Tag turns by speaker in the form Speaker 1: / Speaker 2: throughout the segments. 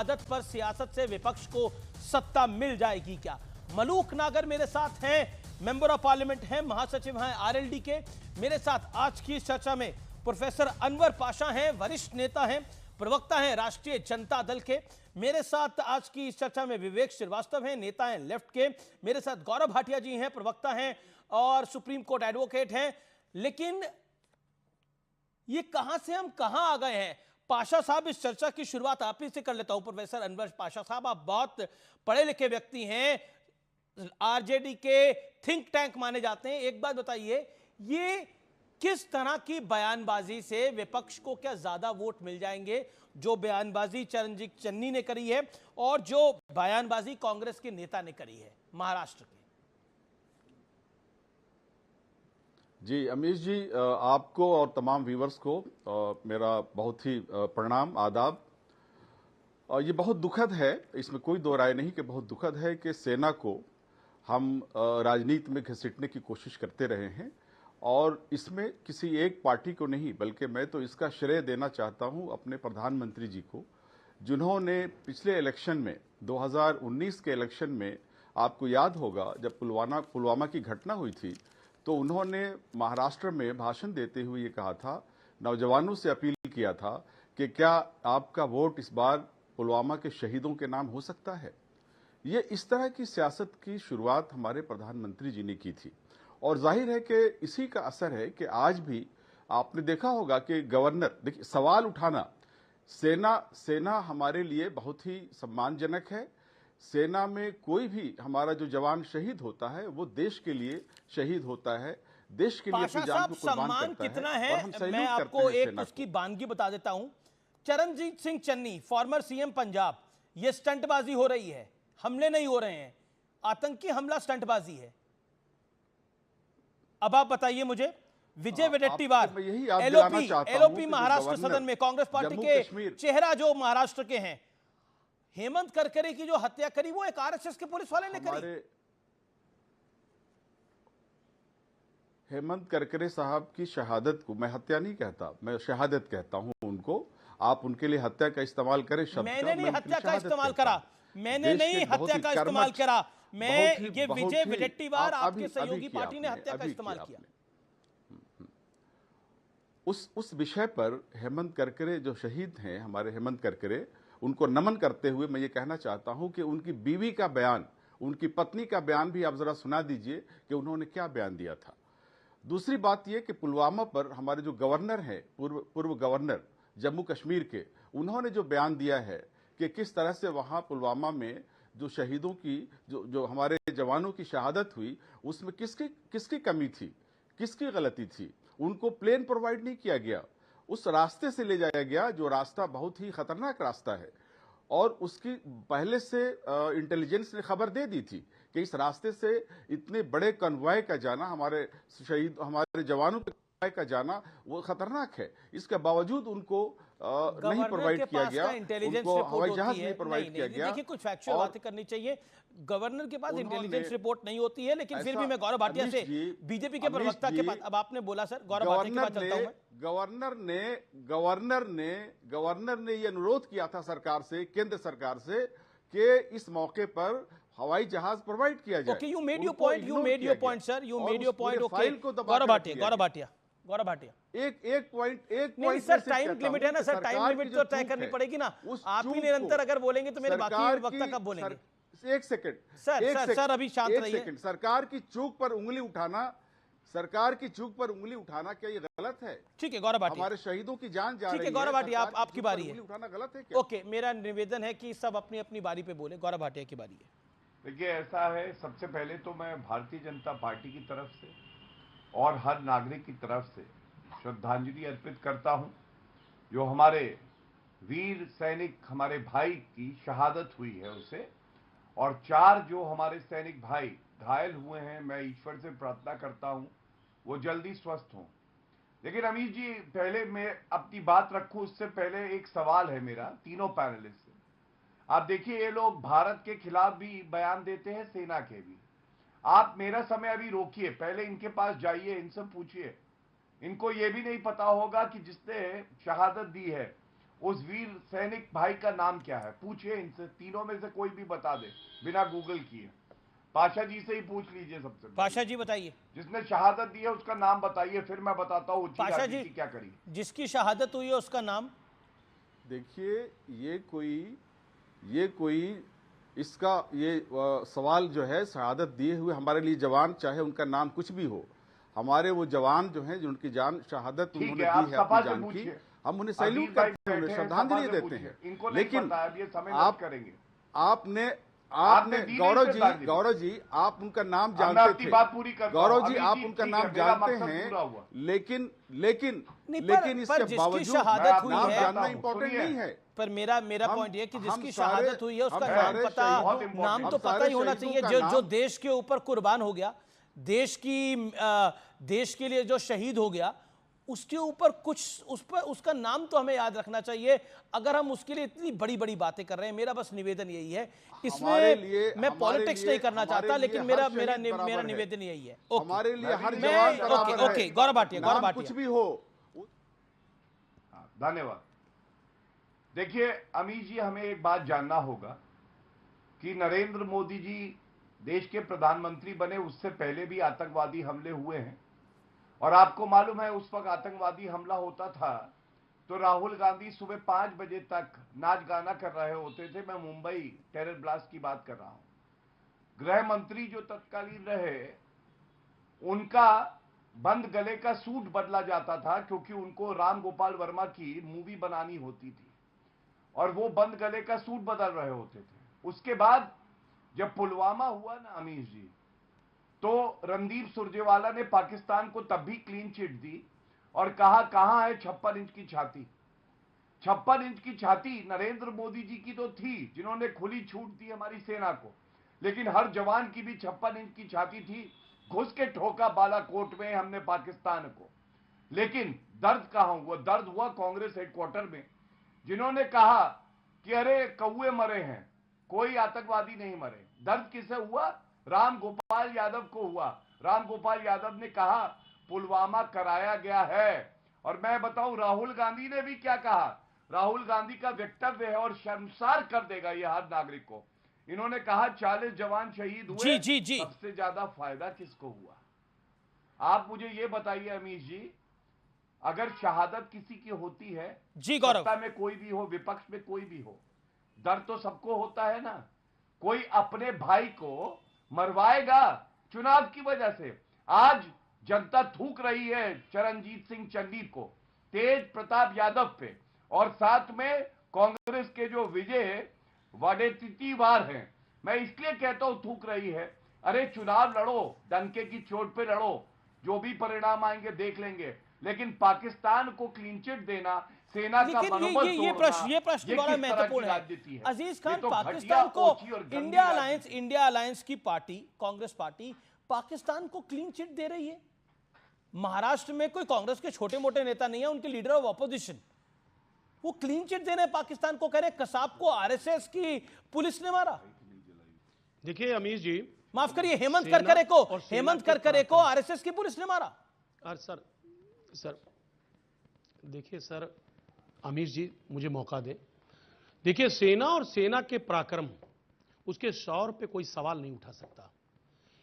Speaker 1: शहादत पर सियासत से विपक्ष को सत्ता मिल जाएगी क्या? मलूक नागर मेरे साथ हैं, मेंबर ऑफ पार्लियामेंट हैं, महासचिव हैं आरएलडी के। मेरे साथ आज की इस चर्चा में प्रोफेसर अनवर पाशा हैं, वरिष्ठ नेता हैं, प्रवक्ता हैं राष्ट्रीय जनता दल के। मेरे साथ आज की इस चर्चा में विवेक श्रीवास्तव हैं, नेता हैं लेफ्ट के। मेरे साथ गौरव भाटिया जी हैं, प्रवक्ता हैं और सुप्रीम कोर्ट एडवोकेट हैं। लेकिन ये कहां से हम कहां आ गए हैं? पाशा साहब, इस चर्चा की शुरुआत आप ही से कर लेता हूं। प्रोफेसर अनवर पाशा साहब, आप बहुत पढ़े लिखे व्यक्ति हैं, आरजेडी के थिंक टैंक माने जाते हैं। एक बात बताइए, ये किस तरह की बयानबाजी से विपक्ष को क्या ज्यादा वोट मिल जाएंगे? जो बयानबाजी चरणजीत चन्नी ने करी है और जो बयानबाजी कांग्रेस के नेता ने करी है महाराष्ट्र के।
Speaker 2: जी अमीश जी, आपको और तमाम व्यूवर्स को मेरा बहुत ही प्रणाम, आदाब। ये बहुत दुखद है, इसमें कोई दो राय नहीं कि बहुत दुखद है कि सेना को हम राजनीति में घसीटने की कोशिश करते रहे हैं और इसमें किसी एक पार्टी को नहीं, बल्कि मैं तो इसका श्रेय देना चाहता हूं अपने प्रधानमंत्री जी को, जिन्होंने पिछले इलेक्शन में 2019 के इलेक्शन में, आपको याद होगा जब पुलवामा की घटना हुई थी, तो उन्होंने महाराष्ट्र में भाषण देते हुए ये कहा था, नौजवानों से अपील किया था कि क्या आपका वोट इस बार पुलवामा के शहीदों के नाम हो सकता है। ये इस तरह की सियासत की शुरुआत हमारे प्रधानमंत्री जी ने की थी और जाहिर है कि इसी का असर है कि आज भी आपने देखा होगा कि गवर्नर, देखिए सवाल उठाना, सेना हमारे लिए बहुत ही सम्मानजनक है। सेना में कोई भी हमारा जो जवान शहीद होता है वो देश के लिए शहीद होता है, देश के लिए अपनी जान को कुर्बान करता है।
Speaker 1: कितना है मैं आपको एक उसकी बानगी बता देता हूं। चरणजीत सिंह चन्नी, फॉर्मर सीएम पंजाब, ये स्टंटबाजी हो रही है, हमले नहीं हो रहे हैं, आतंकी हमला स्टंटबाजी है। अब आप बताइए मुझे, विजय वडेट्टीवार एलओपी महाराष्ट्र सदन में कांग्रेस पार्टी के चेहरा जो महाराष्ट्र के हैं, हेमंत करकरे की जो हत्या करी वो एक आरएसएस के पुलिस वाले ने करी।
Speaker 2: हेमंत करकरे साहब की शहादत को मैं हत्या नहीं कहता, मैं शहादत कहता हूं उनको। आप उनके लिए हत्या का इस्तेमाल करें शब्द,
Speaker 1: मैंने नहीं हत्या का इस्तेमाल करा, मैंने नहीं हत्या का इस्तेमाल करा, मैं ये विजय वडेट्टीवार आपके सहयोगी पार्टी ने हत्या का इस्तेमाल किया।
Speaker 2: उस विषय पर हेमंत करकरे जो शहीद हैं, हमारे हेमंत करकरे, उनको नमन करते हुए मैं ये कहना चाहता हूं कि उनकी बीवी का बयान, उनकी पत्नी का बयान भी आप जरा सुना दीजिए कि उन्होंने क्या बयान दिया था। दूसरी बात यह कि पुलवामा पर हमारे जो गवर्नर हैं, पूर्व गवर्नर जम्मू कश्मीर के, उन्होंने जो बयान दिया है कि किस तरह से वहां पुलवामा में जो शहीदों की, जो हमारे जवानों की शहादत हुई, उसमें किसकी कमी थी, किसकी गलती थी। उनको प्लेन प्रोवाइड नहीं किया गया, उस रास्ते से ले जाया गया जो रास्ता बहुत ही खतरनाक रास्ता है और उसकी पहले से इंटेलिजेंस ने खबर दे दी थी कि इस रास्ते से इतने बड़े कन्वॉय का जाना, हमारे जवानों के का जाना वो खतरनाक है। इसके बावजूद उनको नहीं प्रोवाइड किया गया, उनको हवाई जहाज नहीं प्रोवाइड किया गया।
Speaker 1: देखिए, कुछ फैक्चुअल बातें करनी चाहिए। गवर्नर के पास इंटेलिजेंस रिपोर्ट नहीं होती है, लेकिन फिर भी मैं गौरव भाटिया से, बीजेपी के प्रवक्ता के पास, अब आपने बोला सर, गौरव भाटिया के पास चलता हूं मैं।
Speaker 2: गवर्नर ने ये अनुरोध किया था सरकार से, केंद्र सरकार से, कि इस मौके पर हवाई जहाज प्रोवाइड किया जाए।
Speaker 1: Okay, you made your point sir, you made your point. Okay, Gaurav Bhatia
Speaker 2: एक पॉइंट
Speaker 1: सर, टाइम लिमिट है ना सर, टाइम लिमिट तो तय करनी पड़ेगी ना। आप ही निरंतर अगर बोलेंगे तो मेरे बाकी वक्ता कब बोलेंगे?
Speaker 2: एक सेकंड
Speaker 1: सर अभी शांत रहिए।
Speaker 2: सरकार की चूक पर उंगली उठाना क्या ये गलत है?
Speaker 1: ठीक है गौरव भाटिया,
Speaker 2: हमारे शहीदों की जान जा रही है।
Speaker 1: ठीक है गौरव भाटिया, आपकी बारी है।
Speaker 2: उठाना गलत है क्या?
Speaker 1: ओके, मेरा निवेदन है कि सब अपनी अपनी बारी पे बोले। गौरव भाटिया की बारी है।
Speaker 3: देखिए, ऐसा है, सबसे पहले तो मैं भारतीय जनता पार्टी की तरफ से और हर नागरिक की तरफ से श्रद्धांजलि अर्पित करता हूं जो हमारे वीर सैनिक, हमारे भाई की शहादत हुई है उसे, और 4 जो हमारे सैनिक भाई घायल हुए हैं, मैं ईश्वर से प्रार्थना करता हूं वो जल्दी स्वस्थ हों। लेकिन अमीर जी, पहले मैं अपनी बात रखूं उससे पहले एक सवाल है मेरा तीनों पैनलिस्ट से। आप देखिए, ये लोग भारत के खिलाफ भी बयान देते हैं, सेना के भी। आप मेरा समय अभी रोकिए, पहले इनके पास जाइए, इनसे पूछिए। इनको ये भी नहीं पता होगा कि जिसने शहादत दी है उस वीर सैनिक भाई का नाम क्या है? पूछिए इनसे, तीनों में से कोई भी बता दे बिना गूगल किए। पाशा जी से ही पूछ लीजिए सबसे।
Speaker 1: पाशा जी बताइए,
Speaker 3: जिसने शहादत दी है उसका नाम बताइए, फिर मैं बताता हूँ
Speaker 1: पाशा जी
Speaker 3: क्या करी।
Speaker 1: जिसकी शहादत हुई है उसका नाम।
Speaker 2: देखिए, ये कोई इसका ये सवाल जो है, शहादत दिए हुए हमारे लिए जवान, चाहे उनका नाम कुछ भी हो, हमारे वो जवान जो हैं, जिनकी जान शहादत उन्होंने दी है अपनी जान की, हम उन्हें सैल्यूट करते हैं, उन्हें श्रद्धांजलि देते हैं। लेकिन आपने गौरव जी आप उनका नाम जानते थे, गौरव जी आप उनका नाम जानते हैं, लेकिन इसके बावजूद नाम जानना इंपॉर्टेंट नहीं है।
Speaker 1: पर मेरा पॉइंट ये कि जिसकी शहादत हुई है उसका नाम तो पता ही होना चाहिए, जो देश के ऊपर कुर्बान हो गया, देश के लिए जो शहीद हो गया, उसके ऊपर उसका नाम तो हमें याद रखना चाहिए। अगर हम उसके लिए इतनी बड़ी बड़ी बातें कर रहे हैं, मेरा बस निवेदन यही है, इसमें मैं पॉलिटिक्स नहीं करना चाहता, लेकिन मेरा निवेदन यही है।
Speaker 2: हमारे लिए हर जवान बराबर है।
Speaker 1: ओके, गौरव भाटिया
Speaker 2: कुछ भी हो।
Speaker 3: धन्यवाद। देखिए अमीश जी, हमें एक बात जानना होगा कि नरेंद्र मोदी जी देश के प्रधानमंत्री बने, उससे पहले भी आतंकवादी हमले हुए हैं, और आपको मालूम है उस वक्त आतंकवादी हमला होता था तो राहुल गांधी सुबह 5 बजे तक नाच गाना कर रहे होते थे। मैं मुंबई टेरर ब्लास्ट की बात कर रहा हूं। गृह मंत्री जो तत्कालीन रहे, उनका बंद गले का सूट बदला जाता था, क्योंकि उनको राम गोपाल वर्मा की मूवी बनानी होती थी और वो बंद गले का सूट बदल रहे होते थे। उसके बाद जब पुलवामा हुआ ना अमीश जी, तो रणदीप सुरजेवाला ने पाकिस्तान को तब भी क्लीन चिट दी और कहा कहां है 56 इंच की छाती। 56 इंच की छाती नरेंद्र मोदी जी की तो थी, जिन्होंने खुली छूट दी हमारी सेना को, लेकिन हर जवान की भी 56 इंच की छाती थी। घुस के ठोका बालाकोट में हमने पाकिस्तान को। लेकिन दर्द कहां हुआ? दर्द हुआ कांग्रेस हेडक्वार्टर में, जिन्होंने कहा कि अरे कौए मरे हैं, कोई आतंकवादी नहीं मरे। दर्द किसे हुआ? राम गोपाल यादव को हुआ। राम गोपाल यादव ने कहा पुलवामा कराया गया है। और मैं बताऊं राहुल गांधी ने भी क्या कहा। राहुल गांधी का वक्तव्य है और शर्मसार कर देगा यह हर नागरिक को। इन्होंने कहा 40 जवान शहीद हुए,
Speaker 1: जी।
Speaker 3: सबसे ज्यादा फायदा किसको हुआ? आप मुझे यह बताइए अमीश जी, अगर शहादत किसी की होती है,
Speaker 1: जी गौरव,
Speaker 3: सत्ता में कोई भी हो, विपक्ष में कोई भी हो, डर तो सबको होता है ना। कोई अपने भाई को मरवाएगा चुनाव की वजह से। आज जनता थूक रही है चरणजीत सिंह चन्नी को, तेज प्रताप यादव पे, और साथ में कांग्रेस के जो विजय वडेट्टीवार हैं। मैं इसलिए कहता हूं थूक रही है, अरे चुनाव लड़ो, डंके की चोट पे लड़ो, जो भी परिणाम आएंगे देख लेंगे, लेकिन पाकिस्तान को क्लीन चिट देना, सेना का मनोबल
Speaker 1: ये प्रश्न बड़ा महत्वपूर्ण है। अजीज खान, पाकिस्तान को इंडिया अलायंस की पार्टी कांग्रेस पार्टी पाकिस्तान को क्लीन चिट दे रही है। महाराष्ट्र में कोई कांग्रेस के छोटे मोटे नेता नहीं है, उनके लीडर ऑफ ऑपोजिशन, वो क्लीन चिट दे रहे हैं पाकिस्तान को, कह रहे कसाब को आरएसएस की पुलिस ने मारा।
Speaker 4: देखिए अमीश जी,
Speaker 1: माफ करिए, हेमंत करकरे को आरएसएस की पुलिस ने मारा।
Speaker 4: सर देखिए सर, अमीश जी मुझे मौका दे। देखिए सेना और सेना के पराक्रम, उसके शौर्य पे कोई सवाल नहीं उठा सकता।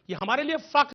Speaker 4: ये हमारे लिए फख्र